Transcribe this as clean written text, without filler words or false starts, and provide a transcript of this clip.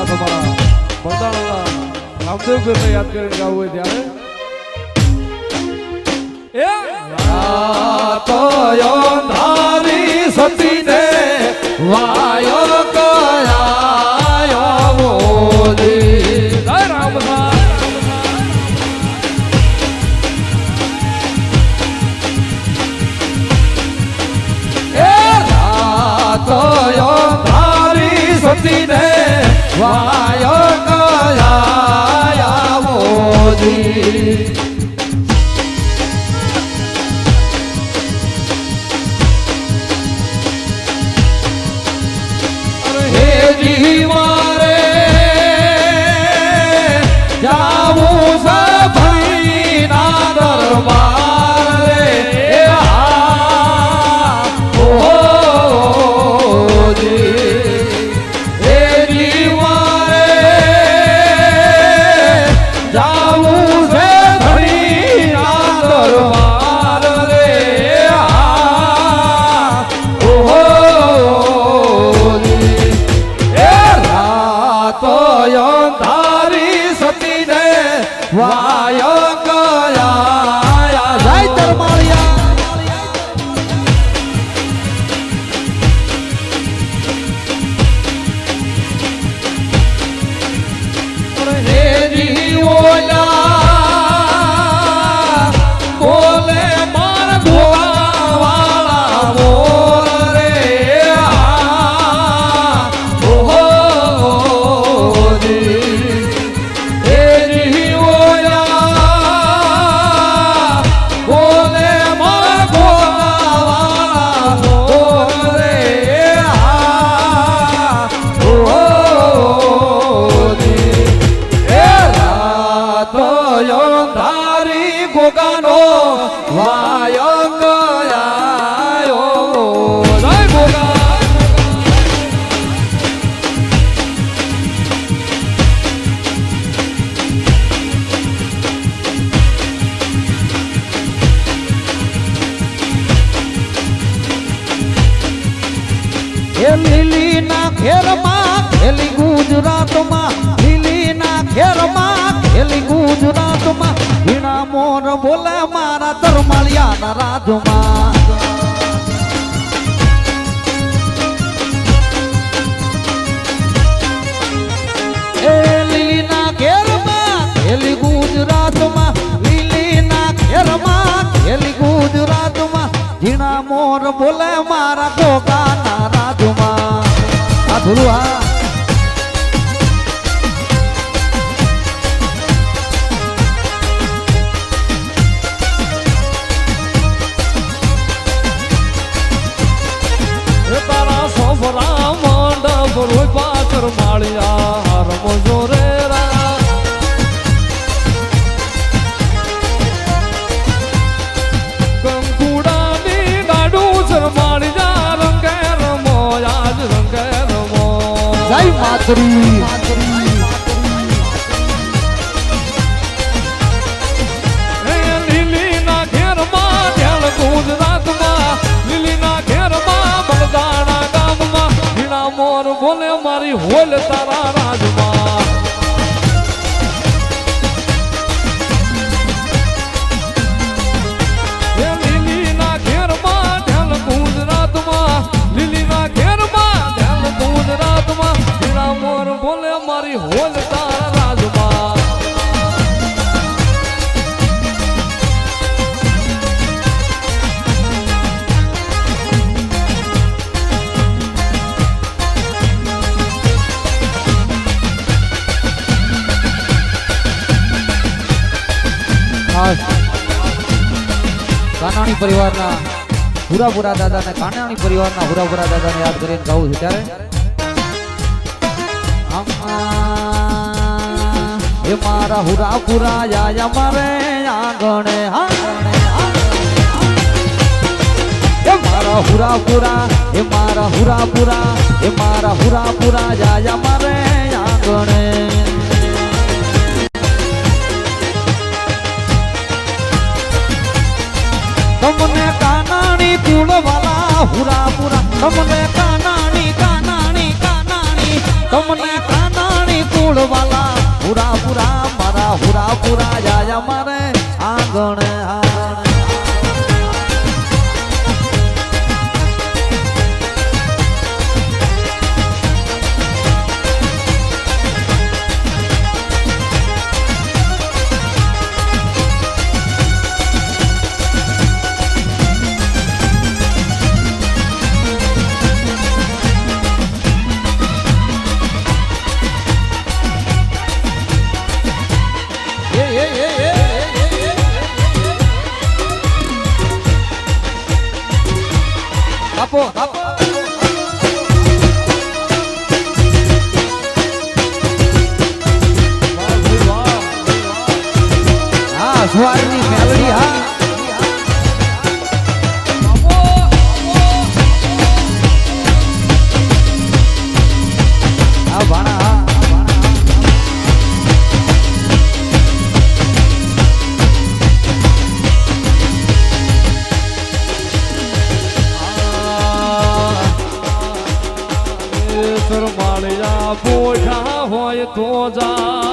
ખાસ અમારા બરદાણાના રામદેવ પીરને યાદ કરીને ગાવું હોય ત્યારે તો ધારી સતીને વાયો કયાયો મોદી જય રામ તો ધારી સતીને વાયો કયાયો મોદી વાયો કયા જય તરમાળિયા રે જીવોલા બોલે માર ગોવાળા બોલ રે ઓહો ગોગાનો વાયો ગયાયો જય ગોગા એ લીલીના ઘેરમાં ખેલી ગુજરાતમાં લીલીના ઘેરમાં ખેલી ગુજરાતમાં વીણા મોર બોલે મારા તરમાળિયાના રાજમાં એ લીલીના ઘેરમાં ખેલી ગુજરાતમાં લીલીના ઘેરમાં ખેલી ગુજરાતમાં ઝીણા મોર બોલે મારા ગોગાના રાજમાં આ ધુરુ હા માળિયા રમો જોરે કંકુડાની દાડું શરમાળિયા રંગે રમો આજ રંગે રમો જય માતરી લીલીના ઘેરમાં ધ્યાન ગુજરાતમાં લીલીના ઘેરમાં બગદાણા ગામમાં ઝીણા મોર બોલે મારી હોલ તારા રાજમાં લીલીના ઘેરમાં ધ્યાન ગુજરાતમાં લીલીના ઘેરમાં ધ્યાન ગુજરાતમાં ઝીણા મોર બોલે મારી હોલ તારા રાજમાં કાનાણી પરિવારના પુરાપુરા દાદાને કાનાણી પરિવારના પુરાપુરા દાદાને યાદ કરીને ગાવું છું ત્યારે એ મારા હુરાપુરા યા મારે આંગણે એ મારા હુરાપુરા એ મારા હુરાપુરા એ મારા હુરાપુરા યા મારે આંગણે તમને કાનાણી કુળવાલા હુરાપુરા તમને કાનાણી કાનાણી કાનાણી તમને કાનાણી મૂળ વાલા હુરા પુરા મારા હુરા પુરા જાય મારે આંગણ આપો આપો હા સ્વારની મેલડી હા આ ભાણા હા માળિયા બોઠા હોય તો જા